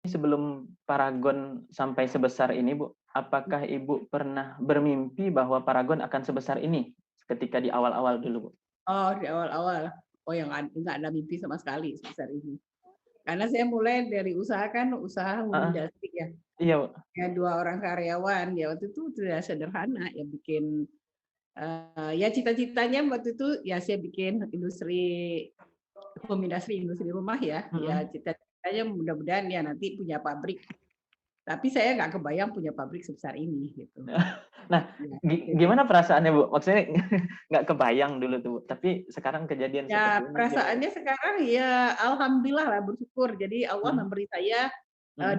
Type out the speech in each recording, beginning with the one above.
sebelum Paragon sampai sebesar ini, Bu, apakah Ibu pernah bermimpi bahwa Paragon akan sebesar ini ketika di awal-awal dulu, Bu? Oh, di awal-awal. Oh, yang nggak ada mimpi sama sekali sebesar ini. Karena saya mulai dari usaha home Heeh, industry ya. iya, Bu. Ya 2 orang karyawan, ya waktu itu sudah sederhana ya bikin, ya cita-citanya waktu itu ya saya bikin industri rumah ya. Ya Mhm. cita-citanya mudah-mudahan ya nanti punya pabrik, tapi saya nggak kebayang punya pabrik sebesar ini gitu. Nah, Ya, gimana perasaannya, Bu? Maksudnya nggak kebayang dulu tuh, Bu, tapi sekarang kejadian seperti ya ini gimana, Bu? perasaannya sekarang ya alhamdulillah lah bersyukur. Jadi Allah Mhm, memberi saya, mhm.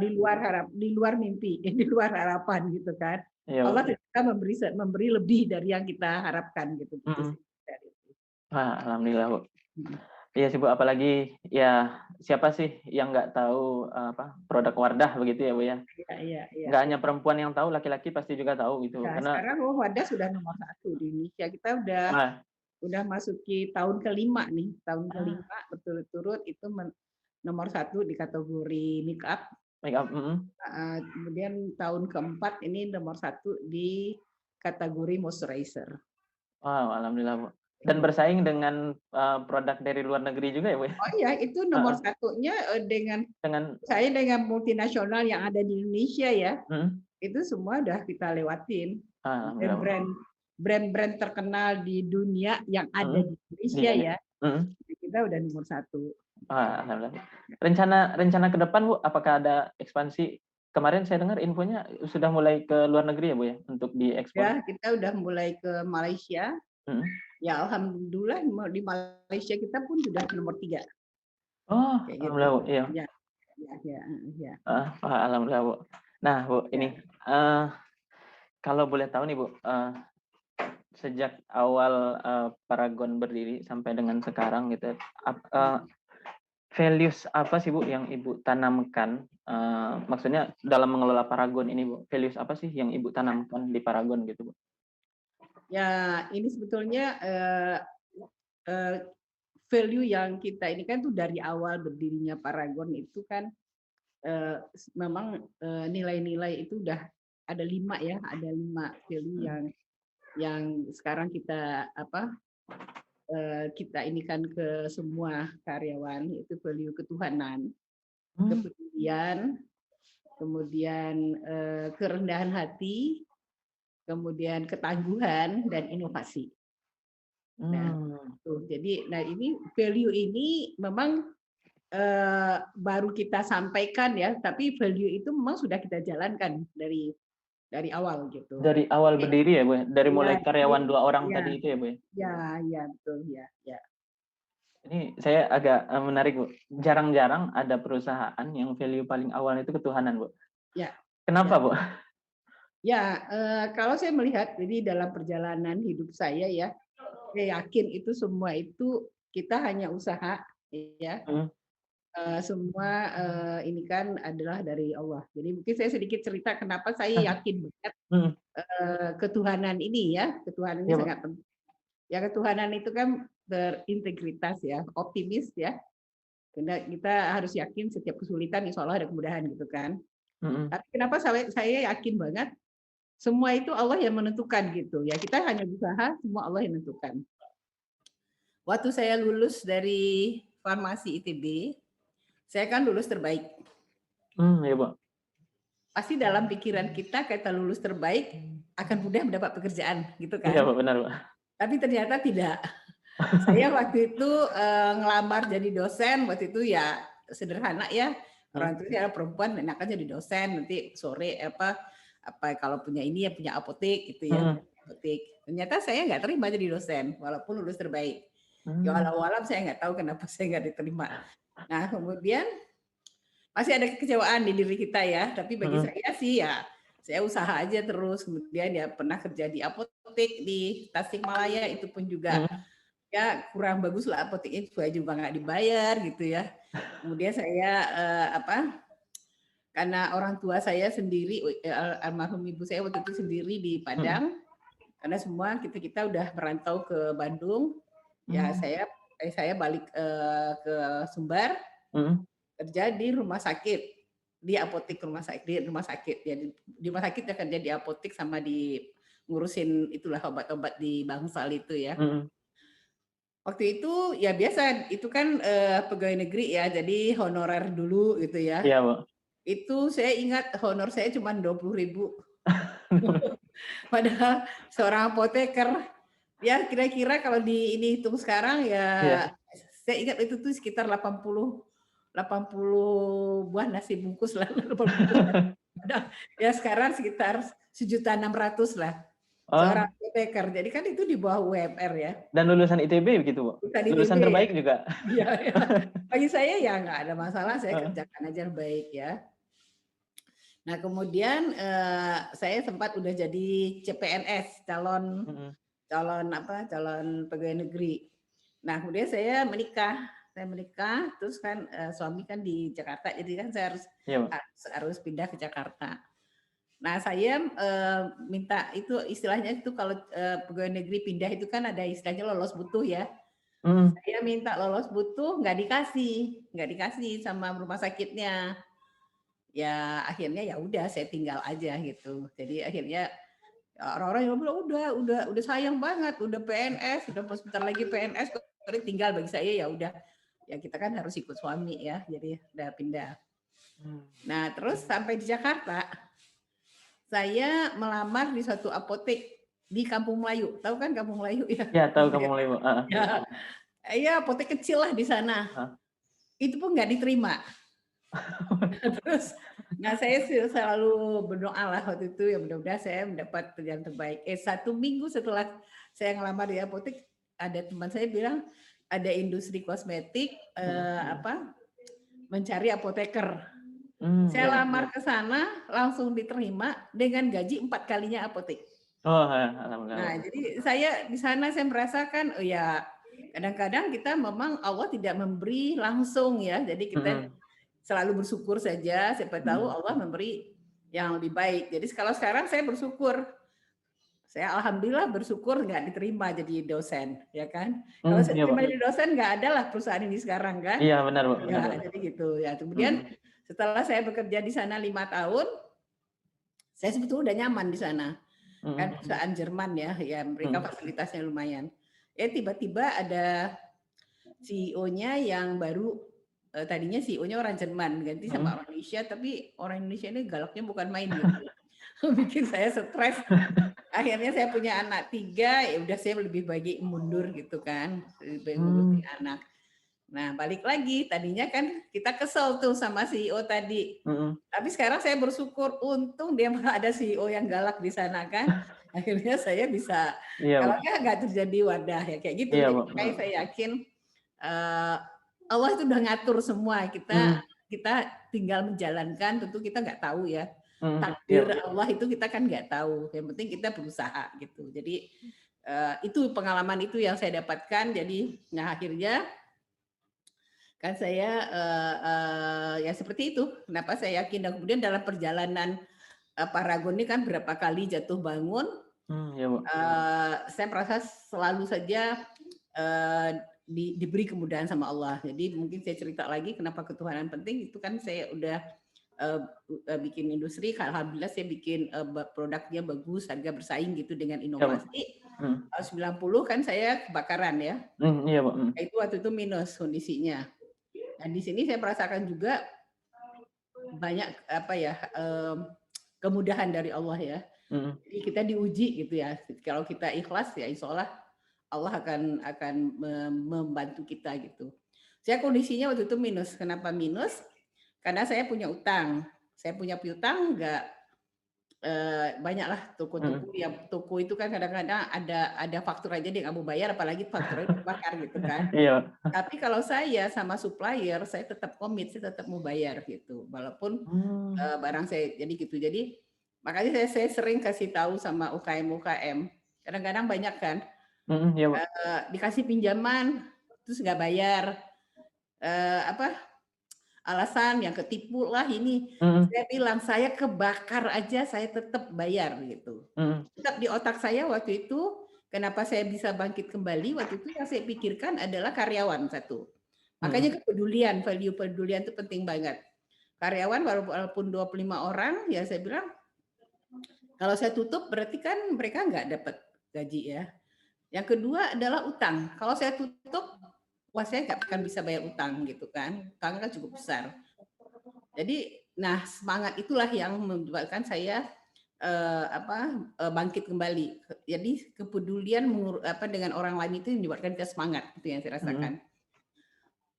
di luar mimpi, di luar harapan gitu kan. Iya, Allah Bu. ternyata memberi lebih dari yang kita harapkan gitu gitu Mhm. sih. Dari itu. Wah, alhamdulillah, Bu. Mhm. Iya sih, Bu, apalagi ya siapa sih yang nggak tahu, produk Wardah begitu ya, Bu, ya? Iya iya iya Nggak hanya iya. perempuan yang tahu, laki-laki pasti juga tahu gitu, Ya karena sekarang Wadah sudah nomor 1 di Indonesia. Kita wah, udah masuki tahun kelima nih, tahun ah, kelima berturut-turut itu nomor 1 di kategori make up. makeup, mhm. Kemudian tahun keempat ini nomor 1 di kategori moisturizer. Wow, alhamdulillah, Bu. Kayak Dan gitu. bersaing dengan, produk dari luar negeri juga ya, Bu, ya? Oh iya, itu nomor Heeh, satunya dengan dengan saya dengan multinasional yang ada di Indonesia ya, mhm, itu semua udah kita lewatin. alhamdulillah, Bu. Brand-brand brand-brand terkenal di dunia yang ada Mhm, di di Indonesia ini ya, mhm, kita udah nomor 1. wah, alhamdulillah, Bu. Rencana rencana ke depan, Bu, apakah ada ekspansi? Kemarin saya dengar infonya sudah mulai ke luar negeri ya, Bu, ya, untuk diekspor? Ya, kita udah mulai ke Malaysia, Mhm. ya alhamdulillah di Malaysia kita pun sudah nomor 3 Oh, kayak gitu. alhamdulillah, Bu, iya. Ya ya ya, ya. Heeh, wah, alhamdulillah, Bu. Nah, Bu, Ya. ini, eee, kalau boleh tahu nih, Bu, sejak awal, Paragon berdiri sampai dengan sekarang gitu, values apa sih, Bu, yang Ibu tanamkan, maksudnya dalam mengelola Paragon ini, Bu, values apa sih yang Ibu tanamkan di Paragon gitu, Bu? Ya, ini sebetulnya, eee, value yang kita ini kan tuh dari awal berdirinya Paragon itu kan, memang, nilai-nilai itu udah ada 5 ya, ada 5 value Mhm, yang sekarang kita kita ini kan ke semua karyawan, yaitu value ketuhanan, mmm, kepedulian, kemudian, kerendahan hati, kemudian ketangguhan dan inovasi. Nah, mmm, tuh jadi ini value ini memang, baru kita sampaikan ya, tapi value itu memang sudah kita jalankan dari awal gitu. dari awal Jadi berdiri ya, Bu, ya? Dari iya, mulai jadi karyawan 2 orang iya tadi itu ya, Bu, ya? iya iya, betul, iya iya. Ini saya agak, menarik, Bu. Jarang-jarang ada perusahaan yang value paling awal itu ketuhanan, Bu. Iya Kenapa, iya. Bu? Ya, kalau saya melihat jadi dalam perjalanan hidup saya ya, saya yakin itu semua itu kita hanya usaha ya, Mhm, semua, ini kan adalah dari Allah. Jadi mungkin saya sedikit cerita kenapa saya yakin banget, mhm, ketuhanan ini ya, ketuhanan ini iya, Bu, sangat penting. Ya ketuhanan itu kan berintegritas ya, optimis ya, karena kita harus yakin setiap kesulitan insya Allah ada kemudahan gitu kan. mhm, Tapi kenapa saya yakin banget, semua itu Allah yang menentukan gitu ya, kita hanya berusaha, semua Allah yang menentukan. Waktu saya lulus dari farmasi ITB, saya kan lulus terbaik. iya, Bu, Pasti dalam pikiran kita lulus terbaik akan mudah mendapat pekerjaan gitu iya, kan. Bu, benar, Bu, Tapi ternyata tidak. Saya waktu itu, ngelamar jadi dosen, waktu itu ya sederhana ya, orang mhm, tua saya perempuan enakan jadi dosen, nanti sore kalau punya ini ya punya apotek gitu ya, mhm, apotek. Ternyata saya nggak terima jadi dosen walaupun lulus terbaik. Ya mmm, walau-walau saya nggak tahu kenapa saya nggak diterima. Nah kemudian masih ada kekecewaan di diri kita ya, tapi bagi mhm, saya sih ya, saya usaha aja terus, kemudian ya pernah kerja di apotek di Tasikmalaya, itu pun juga mhm, ya kurang bagus lah apoteknya, juga nggak dibayar gitu ya. Kemudian saya, karena orang tua saya sendiri, almarhum ibu saya waktu itu sendiri di mhm, Padang, karena semua kita-kita udah merantau ke Bandung, ya mmm, saya balik, ke Sumbar, mhm, kerja di rumah sakit. di apotek rumah sakit ya di rumah sakit dia kerja di apotek sama di ngurusin itulah obat-obat di Bangsal itu ya. Mhm. Waktu itu ya biasa itu kan, pegawai negeri ya jadi honorer dulu gitu ya. Iya, Bu. Itu saya ingat honor saya cuma 20.000 padahal seorang apoteker ya kira-kira kalau di ini hitung sekarang ya Iya. saya ingat itu tuh sekitar 80 buah nasi bungkus lah, 80 buah nasi padahal ya sekarang sekitar 1.600.000 lah, seorang Oh, apoteker. Jadi kan itu di bawah UMR ya, dan lulusan ITB begitu, Bu? bukan ITB Lulusan ya. terbaik juga? Iya iya. Bagi saya ya nggak ada masalah, saya Heeh. kerjakan aja baik ya. Nah kemudian, saya sempat udah jadi CPNS, calon Mhm. calon apa, calon pegawai negeri. Nah kemudian saya menikah terus kan, suami kan di Jakarta jadi kan saya harus Iya, Bu. harus harus pindah ke Jakarta. Nah saya, minta itu istilahnya itu kalau, pegawai negeri pindah itu kan ada istilahnya lolos butuh ya. Mhm. Saya minta lolos butuh nggak dikasih sama rumah sakitnya. Ya akhirnya ya udah saya tinggal aja gitu. Jadi akhirnya orang-orang yang bilang, udah sayang banget, udah PNS, udah sebentar lagi PNS, kok tinggal." Bagi saya ya udah, ya kita kan harus ikut suami ya, jadi udah pindah. Mmm. Nah terus sampai di Jakarta, saya melamar di suatu apotek di Kampung Melayu. Tahu kan Kampung Melayu ya? Iya, tahu Apotek Kampung Melayu, Bu, heeh. ya, iya apotek kecil lah di sana. Heeh. Itu pun nggak diterima. Terus, nah saya sih selalu berdoa lah waktu itu ya mudah-mudahan saya mendapat kerjaan terbaik. 1 minggu setelah saya ngelamar di apotek, ada teman saya bilang ada industri kosmetik Mhm mhm. mencari apoteker. Iya, Saya Bu, iya. lamar ke sana langsung diterima dengan gaji 4 kalinya apotek. Oh, heeh, alhamdulillah, Nah, Bu. jadi saya di sana saya merasakan, oh ya kadang-kadang kita memang Allah tidak memberi langsung ya, jadi kita Mhm selalu bersyukur saja, siapa tahu mhm. Allah memberi yang lebih baik. Jadi kalau sekarang saya bersyukur, saya alhamdulillah bersyukur nggak diterima jadi dosen, ya kan. Kalau saya Iya, Bu. terima jadi dosen nggak ada lah perusahaan ini sekarang kan. Iya, benar, Bu, benar, Ya, Bu. jadi gitu ya. Kemudian Mhm. setelah saya bekerja di sana 5 tahun, saya sebetulnya udah nyaman di sana. Kan Mhm mhm. perusahaan Jerman ya, ya mereka Mhm. fasilitasnya lumayan. Tiba-tiba ada CEO-nya yang baru, tadinya CEO-nya orang Jerman, ganti sama Mhm. orang Indonesia, tapi orang Indonesia ini galaknya bukan main gitu. Bikin saya stres. Akhirnya saya punya anak 3, ya udah saya lebih baik mundur gitu kan, lebih baik ngurusin Mmm. anak. Nah, balik lagi, tadinya kan kita kesel tuh sama CEO tadi. Mhm. Tapi sekarang saya bersyukur, untung dia ada CEO yang galak di sana kan. Akhirnya saya bisa, Iya, kalau Bu. nggak terjadi wadah ya kayak gitu. Iya, Jadi Bu, makanya heeh. saya yakin eh, Allah itu udah ngatur semua. Kita Mhm. kita tinggal menjalankan. Tentu kita nggak tahu ya Mhm. Iya, takdir Bu. Allah itu kita kan nggak tahu. Yang penting kita berusaha gitu. Jadi itu pengalaman itu yang saya dapatkan. Jadi nah akhirnya kan saya ya seperti itu. Kenapa saya yakin dan kemudian dalam perjalanan Paragon ini kan berapa kali jatuh bangun, Iya, Bu. saya merasa selalu saja, eee, diberi kemudahan sama Allah. Jadi mungkin saya cerita lagi kenapa ketuhanan penting, itu kan saya udah, eee bikin industri, alhamdulillah saya bikin, produknya bagus, harga bersaing gitu dengan Iya, Bu. inovasi. Mhm. Tahun 90 kan saya kebakaran ya, Iya, Bu, mhm. itu waktu itu minus kondisinya. Dan di sini saya merasakan juga banyak apa ya, kemudahan dari Allah ya. Mhm. Jadi kita diuji gitu ya. Kalau kita ikhlas ya insya Allah akan membantu kita gitu. Saya kondisinya waktu itu minus. Kenapa minus? Karena saya punya utang. Saya punya piutang nggak banyaklah Mhm. toko-toko yang toko itu kan kadang-kadang ada faktur aja dia nggak mau bayar, apalagi fakturnya terbakar gitu kan. Iya. Tapi kalau saya sama supplier, saya tetap komit, saya tetap mau bayar gitu. Walaupun Mmm. barang saya jadi gitu. Jadi makanya saya sering kasih tahu sama UKM-UKM. Kadang-kadang banyak kan Iya, Bu. dikasih pinjaman terus nggak bayar. Apa alasan yang ketipu lah ini. Mhm. Saya bilang saya kebakar aja saya tetap bayar gitu. Mhm. Tetap di otak saya waktu itu kenapa saya bisa bangkit kembali waktu itu yang saya pikirkan adalah karyawan satu. Mhm. Makanya kepedulian, value pedulian itu penting banget. karyawan walaupun 25 orang, ya saya bilang kalau saya tutup berarti kan mereka nggak dapat gaji ya. Yang kedua adalah utang. Kalau saya tutup, wah saya nggak akan bisa bayar utang gitu kan. Utangnya kan cukup besar. Jadi, nah semangat itulah yang membuatkan saya bangkit kembali. Jadi kepedulian dengan orang lain itu yang menyebabkan kita semangat, itu yang saya rasakan.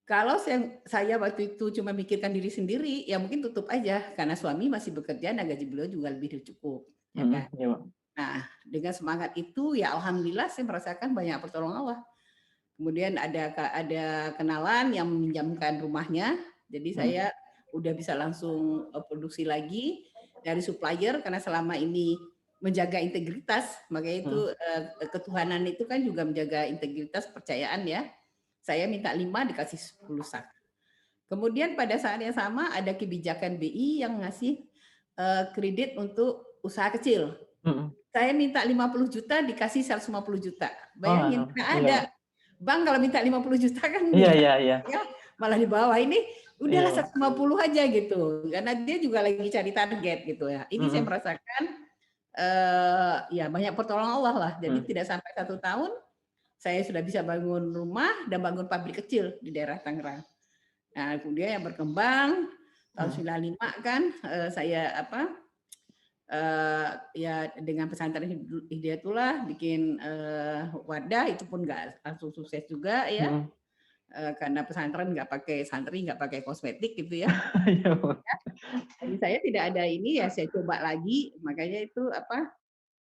Kalau saya waktu itu cuma mikirkan diri sendiri, ya mungkin tutup aja karena suami masih bekerja dan gaji beliau juga lebih dari cukup, ya kan. Iya, Pak. Nah, dengan semangat itu ya alhamdulillah saya merasakan banyak pertolongan Allah. Kemudian ada kenalan yang meminjamkan rumahnya, jadi saya udah bisa langsung produksi lagi dari supplier karena selama ini menjaga integritas, makanya itu ketuhanan itu kan juga menjaga integritas kepercayaan ya. Saya minta 5 dikasih 10 sak. Kemudian pada saat yang sama ada kebijakan BI yang ngasih kredit untuk usaha kecil. Saya minta 50 juta dikasih 150 juta. Bayangin, nggak ada. Bank kalau minta 50 juta kan Iya. ya, malah di bawah. Ini udahlah 150 aja gitu. Karena dia juga lagi cari target gitu ya. Ini saya merasakan ya banyak pertolongan Allah lah. Jadi tidak sampai 1 tahun saya sudah bisa bangun rumah dan bangun pabrik kecil di daerah Tangerang. Nah, kemudian yang berkembang tahun 95 kan saya ya dengan pesantren Hidayatullah bikin wadah, itu pun nggak langsung sukses juga ya. Karena pesantren nggak pakai santri, nggak pakai kosmetik gitu ya. Jadi saya tidak ada ini ya, saya coba lagi, makanya itu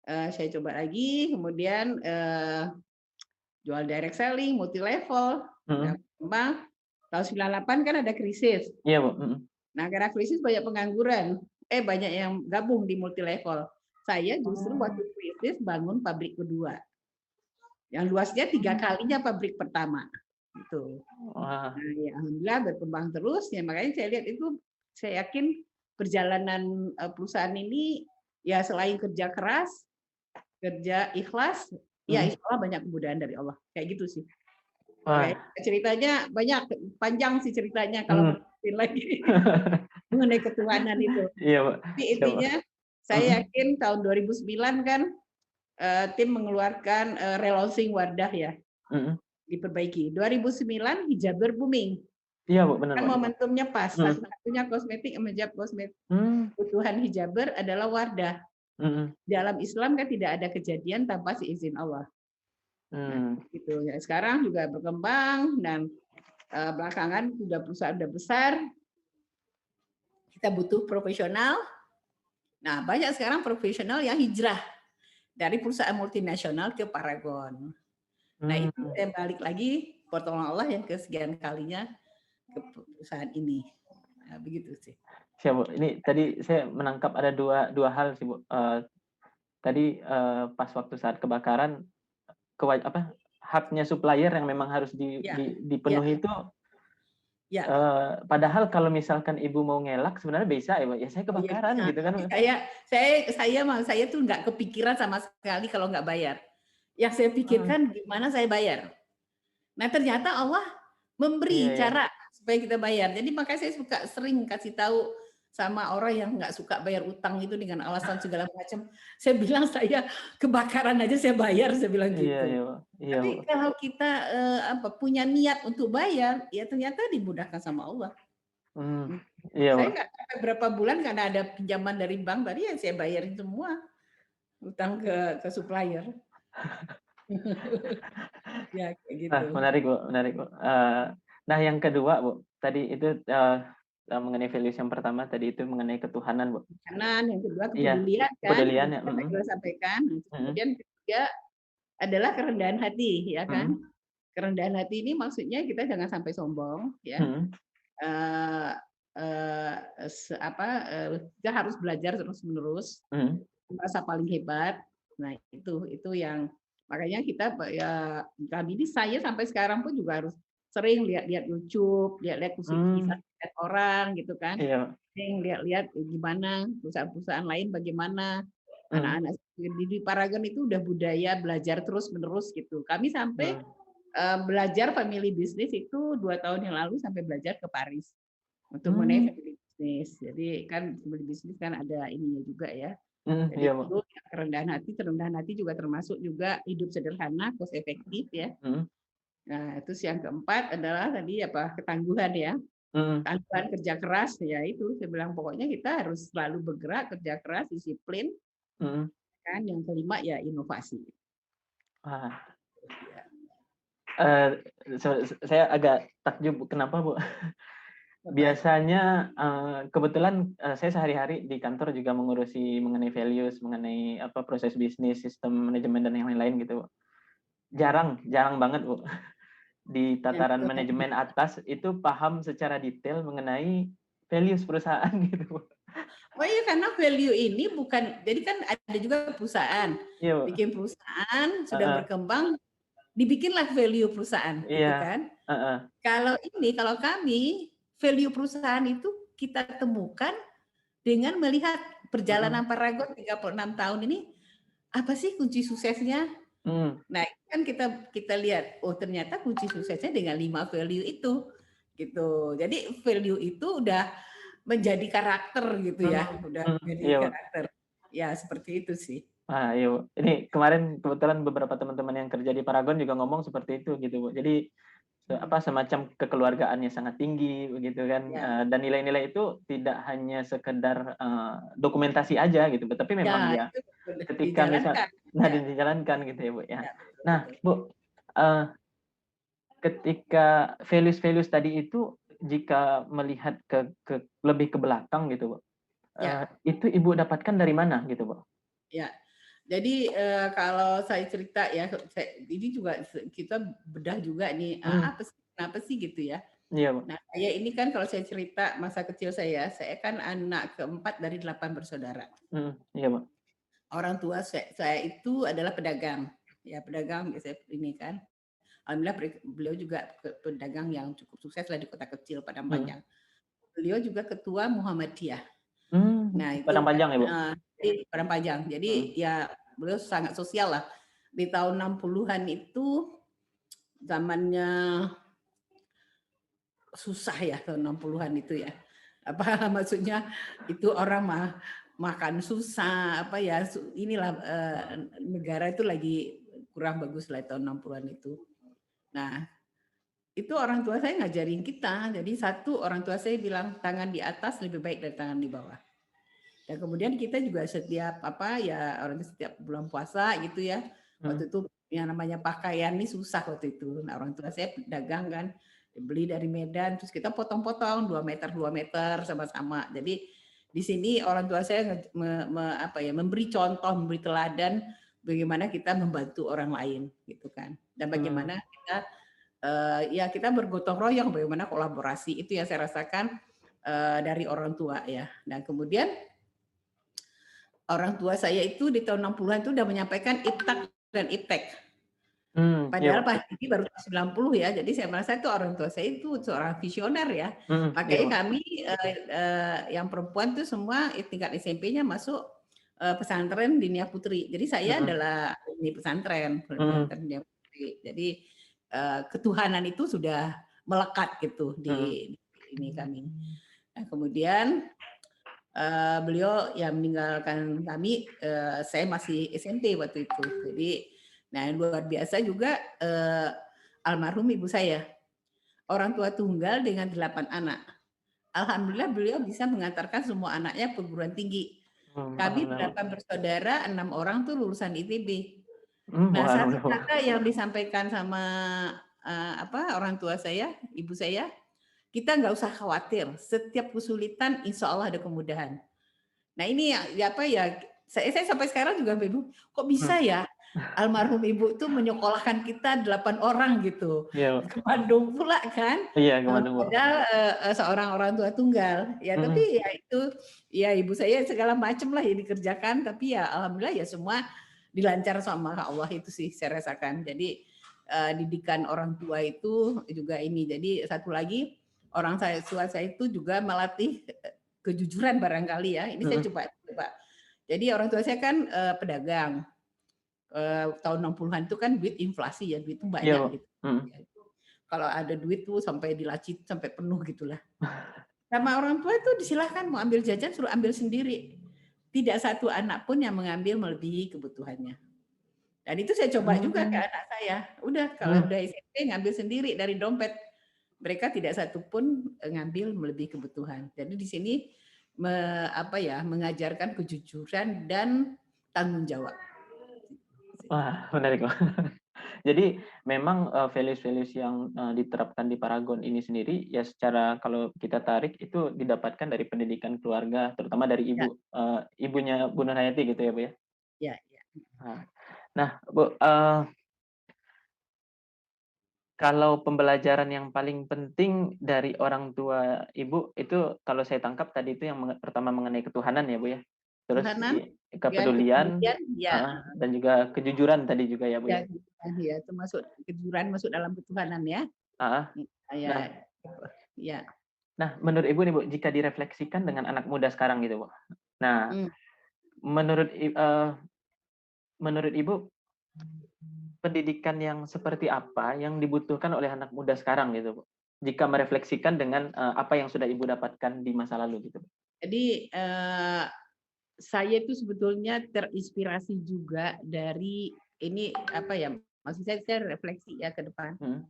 saya coba lagi, kemudian jual direct selling, multi level, berkembang. Tahun 98 kan ada krisis. Iya, Bu. Nah, karena krisis banyak pengangguran, banyak yang gabung di multi level. Saya justru waktu krisis bangun pabrik kedua. Yang luasnya 3 kalinya pabrik pertama. Gitu. Nah, ya, alhamdulillah berkembang terus. Ya, makanya saya lihat itu, saya yakin perjalanan perusahaan ini ya selain kerja keras, kerja ikhlas, ya insya Allah banyak kemudahan dari Allah. Kayak gitu sih. Ceritanya banyak, panjang sih ceritanya kalau berarti lagi mengenai ketuhanan itu. Iya, Pak. Tapi intinya saya yakin tahun 2009 kan tim mengeluarkan relaunching Wardah ya, diperbaiki. 2009 Hijaber booming. Iya, Bu, benar, kan Pak. momentumnya pas. Satu-satunya kosmetik yang menjawab kosmetik kebutuhan Hijaber adalah Wardah. Dalam Islam kan tidak ada kejadian tanpa seizin Allah. Nah, gitu ya. Sekarang juga berkembang dan belakangan sudah perusahaan udah besar. Kita butuh profesional. Nah, banyak sekarang profesional yang hijrah dari perusahaan multinasional ke Paragon. Nah, itu saya balik lagi pertolongan Allah yang kesekian kalinya ke perusahaan ini. Nah, begitu sih. Siap, Bu. Ini tadi saya menangkap ada dua hal sih, Bu. Tadi pas waktu saat kebakaran haknya supplier yang memang harus dipenuhi itu. Ya. Padahal kalau misalkan Ibu mau ngelak sebenarnya bisa ya, Pak. Ya saya kebakaran gitu kan. Saya tuh nggak kepikiran sama sekali kalau nggak bayar. Yang saya pikirkan gimana saya bayar. Nah, ternyata Allah memberi cara supaya kita bayar. Jadi makanya saya sering kasih tahu sama orang yang nggak suka bayar utang itu dengan alasan segala macam. Saya bilang saya kebakaran aja saya bayar, saya bilang gitu. Iya, tapi kalau kita punya niat untuk bayar, ya ternyata dimudahkan sama Allah. Iya, saya nggak sampai berapa bulan karena ada pinjaman dari bank tadi yang saya bayarin semua utang ke supplier. Ya kayak gitu. Menarik, Bu, menarik, Bu. Nah, yang kedua, Bu, tadi itu mengenai values yang pertama tadi itu mengenai ketuhanan, Bu. Ketuhanan, yang kedua kepedulian kan. Kepedulian ya. Kita sampaikan. Kemudian ketiga adalah kerendahan hati, ya kan. Kerendahan hati ini maksudnya kita jangan sampai sombong, ya. Kita harus belajar terus-menerus, merasa paling hebat. Nah, itu yang makanya kita ya kami ini saya sampai sekarang pun juga harus sering lihat-lihat YouTube, lihat-lihat kisah orang gitu kan. Sering lihat-lihat gimana perusahaan-perusahaan lain bagaimana. Anak-anak di Paragon itu udah budaya belajar terus-menerus gitu. Kami sampai belajar family business itu 2 tahun yang lalu sampai belajar ke Paris untuk mengenai family business. bisnis. Jadi kan berbisnis kan ada ininya juga ya. Jadi Iya, Bu. itu kerendahan hati juga termasuk juga hidup sederhana, cost efektif ya. Mhm, Nah, terus yang keempat adalah tadi apa ketangguhan ya. mhm, Ketangguhan kerja keras ya itu saya bilang pokoknya kita harus selalu bergerak, kerja keras, disiplin mhm. kan. Yang kelima ya inovasi. Wah, Ya. eee, saya agak takjub, kenapa, Bu? Apa? Biasanya, kebetulan, saya sehari-hari di kantor juga mengurusi mengenai values, mengenai apa, proses bisnis, sistem manajemen dan yang lain-lain gitu, Bu. Jarang jarang banget, Bu, di Yang tataran itu tadi. manajemen atas itu paham secara detail mengenai values perusahaan gitu, Bu. Oh iya karena value ini bukan jadi kan ada juga perusahaan Iya, Bu. bikin perusahaan sudah Heeh, berkembang dibikinlah value perusahaan gitu iya, kan. heeh, Kalau kami value perusahaan itu kita temukan dengan melihat mhm, perjalanan Paragon 36 tahun ini apa sih kunci suksesnya. mhm, Nah, kan kita kita lihat, oh ternyata kunci suksesnya dengan 5 value itu, gitu. Jadi value itu udah menjadi karakter gitu mhm, ya, udah mhm, menjadi iya, Bu. karakter. Ya seperti itu sih. Ah, iya, Bu. Ini kemarin kebetulan beberapa teman-teman yang kerja di Paragon juga ngomong seperti itu gitu, Bu. Jadi Mhm. apa, semacam kekeluargaannya sangat tinggi begitu kan, Ya, dan nilai-nilai itu tidak hanya sekedar, dokumentasi aja gitu, tapi ya memang ya itu boleh ketika misal dijalankan. nah Ya, dijalankan gitu ya, Bu, ya. ya betul Nah, betul. Bu, eee, ketika values-values tadi itu jika melihat ke lebih ke belakang gitu, Bu, Ya, itu Ibu dapatkan dari mana gitu, Bu? ya. Jadi, kalau saya cerita ya, ini juga kita bedah juga nih, Mhm, apa sih, kenapa sih gitu ya. iya, Bu. Nah, saya ini kan kalau saya cerita masa kecil saya kan anak keempat dari 8 bersaudara. Mhm, iya, Bu. Orang tua saya itu adalah pedagang, ya pedagang biasanya ini kan. Alhamdulillah beliau juga pedagang yang cukup sukses lah di kota kecil Padang Mhm. Panjang. Beliau juga ketua Muhammadiyah. Nah itu Padang kan, panjang ya, Bu? jadi Padang Panjang. Mhm, Jadi ya beliau sangat sosial lah. Di tahun 60-an itu zamannya susah ya tahun 60-an itu ya. Apa maksudnya itu orang makan susah apa ya inilah negara itu lagi kurang bagus lah tahun 60-an itu. Nah, itu orang tua saya ngajarin kita. Jadi satu orang tua saya bilang tangan di atas lebih baik dari tangan di bawah. Dan kemudian kita juga setiap apa ya orang setiap bulan puasa gitu ya. mhm, Waktu itu yang namanya pakaian ini susah waktu itu. Nah, orang tua saya dagang kan, beli dari Medan terus kita potong-potong 2 meter sama-sama. Jadi di sini orang tua saya apa ya memberi contoh, memberi teladan bagaimana kita membantu orang lain gitu kan. Dan mmm, bagaimana kita ya kita bergotong royong, bagaimana kolaborasi itu yang saya rasakan dari orang tua ya. Dan kemudian orang tua saya itu di tahun 60-an itu udah menyampaikan iptak dan iptek. iya, Padahal Bu, Pak Habibie baru tahun 90 ya, jadi saya merasa itu orang tua saya itu seorang visioner ya. iya, Makanya Bu, kami yang perempuan tuh semua tingkat SMP-nya masuk pesantren Dinia Putri. Jadi saya mhm, adalah ini pesantren, mhm, pesantren Dinia Putri. Jadi ketuhanan itu sudah melekat gitu mhm, di ini kami. Nah, kemudian beliau ya meninggalkan kami, saya masih SMP waktu itu. Jadi, nah luar biasa juga almarhum ibu saya, orang tua tunggal dengan 8 anak. Alhamdulillah beliau bisa mengantarkan semua anaknya perguruan tinggi. Kami alhamdulillah, Bu, 8 bersaudara, 6 orang tuh lulusan ITB. Nah, wah, satu alhamdulillah, Bu, kata yang disampaikan sama apa orang tua saya, ibu saya, kita nggak usah khawatir, setiap kesulitan insya Allah ada kemudahan. Nah ini ya apa ya, saya sampai sekarang juga bingung, kok mhm, bisa ya almarhum ibu tuh menyekolahkan kita 8 orang gitu, iya, ke Bu, Bandung pula kan, iya, ke Bandung, Bu, padahal, seorang orang tua tunggal. Ya mhm, tapi ya itu, ya ibu saya segala macam lah yang dikerjakan, tapi ya alhamdulillah ya semua dilancar sama Allah itu sih saya rasakan. Jadi, didikan orang tua itu juga ini. Jadi satu lagi, tua saya itu juga melatih kejujuran barangkali ya, ini saya mhm, coba coba. Jadi orang tua saya kan, pedagang, tahun 60-an itu kan duit inflasi ya, duit itu iya, banyak Bu, gitu. mhm, Ya, kalau ada duit tuh sampai dilaci sampai penuh gitulah. Sama orang tua itu disilahkan mau ambil jajan suruh ambil sendiri. Tidak satu anak pun yang mengambil melebihi kebutuhannya. Dan itu saya coba juga ke Hmm. anak saya. Udah kalau Hmm. udah SMP ngambil sendiri dari dompet. Mereka tidak satu pun ngambil melebihi kebutuhan. Jadi di sini mengajarkan kejujuran dan tanggung jawab. Wah, menarik. Jadi memang, values-values yang, diterapkan di Paragon ini sendiri, ya secara kalau kita tarik itu didapatkan dari pendidikan keluarga, terutama dari Ya, ibunya Bu Nurhayati gitu ya, Bu, ya? ya, ya. Nah nah, Bu, kalau pembelajaran yang paling penting dari orang tua Ibu itu kalau saya tangkap tadi itu yang pertama mengenai ketuhanan ya, Bu, ya? Terus Tuhanan, ya kepedulian, kemudian ya, heeh, dan juga kejujuran tadi juga ya, Bu, ya, ya? ya, itu masuk kejujuran masuk dalam ketuhanan ya. Heeh. Ya, Nah ya. nah menurut Ibu nih, Bu, jika direfleksikan dengan anak muda sekarang gitu, Bu. Nah, Hmm. menurut menurut Ibu, pendidikan yang seperti apa yang dibutuhkan oleh anak muda sekarang gitu, Bu? Jika merefleksikan dengan, apa yang sudah Ibu dapatkan di masa lalu gitu, Bu? Jadi saya itu sebetulnya terinspirasi juga dari ini apa ya? Maksud saya refleksi ya ke depan. Mhm.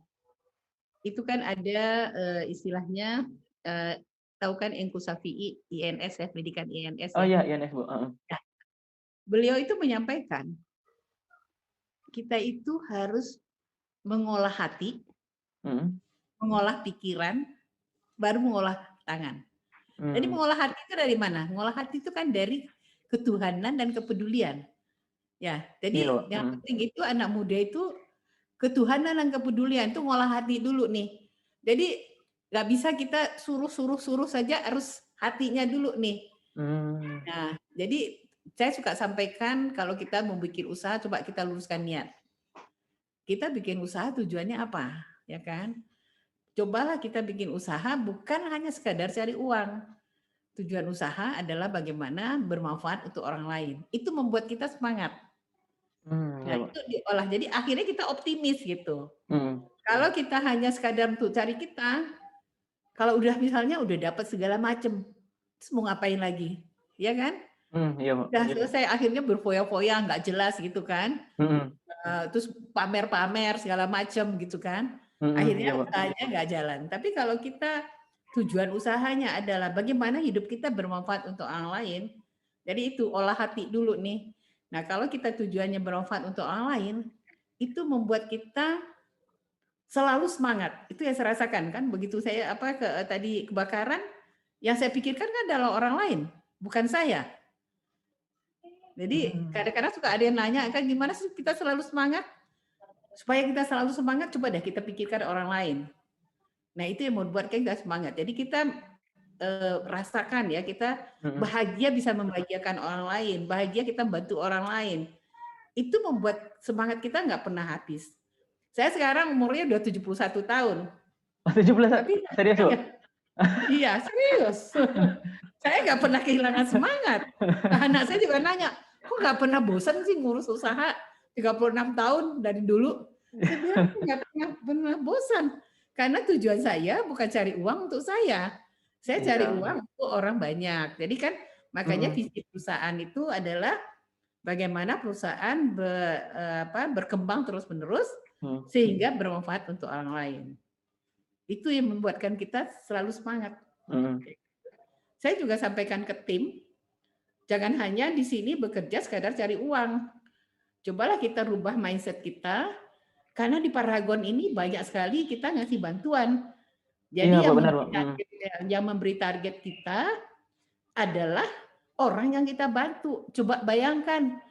Itu kan ada istilahnya tahu kan Engku Safi'i INS ya, pendidikan INS Oh ya. iya, INS, Bu, heeh. Nah, beliau itu menyampaikan kita itu harus mengolah hati, Mhm. mengolah pikiran, baru mengolah tangan. Jadi Mmm, mengolah hati itu dari mana? Mengolah hati itu kan dari ketuhanan dan kepedulian. Ya, iya, jadi Pak, yang mhm. penting itu anak muda itu ketuhanan dan kepedulian itu ngolah hati dulu nih. Jadi nggak bisa kita suruh saja, harus hatinya dulu nih. Mmm, Nah, jadi saya suka sampaikan kalau kita mau bikin usaha coba kita luruskan niat. Kita bikin usaha tujuannya apa? Ya kan? Cobalah kita bikin usaha bukan hanya sekadar cari uang. Tujuan usaha adalah bagaimana bermanfaat untuk orang lain. Itu membuat kita semangat. iya, Nah, Pak, itu diolah. Jadi akhirnya kita optimis gitu. mhm, Kalau kita hanya sekadar untuk cari kita, kalau udah misalnya udah dapat segala macam, terus mau ngapain lagi? Ya kan? iya, Pak, Udah selesai akhirnya berfoya-foya nggak jelas gitu kan. mhm, Terus pamer-pamer segala macam gitu kan. mhm, Akhirnya iya, Pak, usahanya nggak jalan. Tapi kalau kita tujuan usahanya adalah bagaimana hidup kita bermanfaat untuk orang lain. Jadi itu olah hati dulu nih. Nah, kalau kita tujuannya bermanfaat untuk orang lain, itu membuat kita selalu semangat. Itu yang saya rasakan kan begitu saya tadi kebakaran, yang saya pikirkan kan adalah orang lain, bukan saya. Jadi mmm, kadang-kadang suka ada yang nanya kan gimana sih kita selalu semangat? Supaya kita selalu semangat coba deh kita pikirkan orang lain. Nah, itu yang membuat kita semangat. Jadi kita rasakan ya kita mhm, bahagia bisa membahagiakan orang lain, bahagia kita membantu orang lain. Itu membuat semangat kita nggak pernah habis. Saya sekarang umurnya udah 71 tahun, oh 17 tapi serius, Bu? iya, serius. Saya nggak pernah kehilangan semangat. Anak saya juga nanya, "Kok nggak pernah bosan sih ngurus usaha 36 tahun dari dulu?" Saya bilang, "Nggak pernah bosan, karena tujuan saya bukan cari uang untuk saya cari Iya, uang untuk orang banyak." Jadi kan makanya mhm, visi perusahaan itu adalah bagaimana perusahaan berkembang terus-menerus mhm, sehingga bermanfaat untuk orang lain. Itu yang membuatkan kita selalu semangat. mhm, Saya juga sampaikan ke tim, jangan hanya di sini bekerja sekadar cari uang. Cobalah kita rubah mindset kita, karena di Paragon ini banyak sekali kita ngasih bantuan. iya, Jadi Pak, benar, Pak, mhm, yang memberi target kita adalah orang yang kita bantu. Coba bayangkan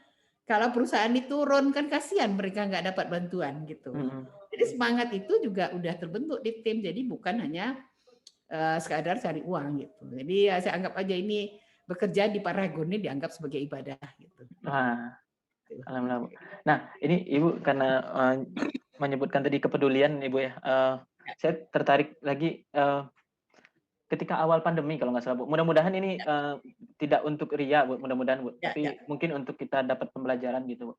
kalau perusahaan ini turun kan kasihan mereka nggak dapat bantuan gitu. mhm. Jadi semangat itu juga udah terbentuk di tim. Jadi bukan hanya sekadar cari uang gitu. Jadi ya saya anggap aja ini bekerja di Paragon ini dianggap sebagai ibadah gitu. Wah, alhamdulillah, Bu. Nah, ini Ibu karena, menyebutkan tadi kepedulian Ibu ya, saya tertarik lagi, ketika awal pandemi kalau nggak salah, Bu. Mudah-mudahan ini, tidak untuk ria, Bu, mudah-mudahan, Bu, Ya, ya, tapi mungkin untuk kita dapat pembelajaran gitu, Bu.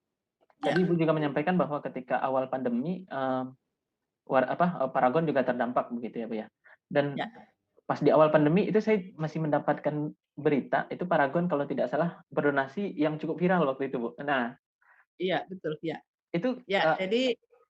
ya, Tadi Ibu juga menyampaikan bahwa ketika awal pandemi, Paragon juga terdampak begitu ya, Bu, ya. Dan ya. pas di awal pandemi itu saya masih mendapatkan berita itu Paragon kalau tidak salah berdonasi yang cukup viral waktu itu, Bu. Nah, Iya, betul, ya. itu, Ya, eee jadi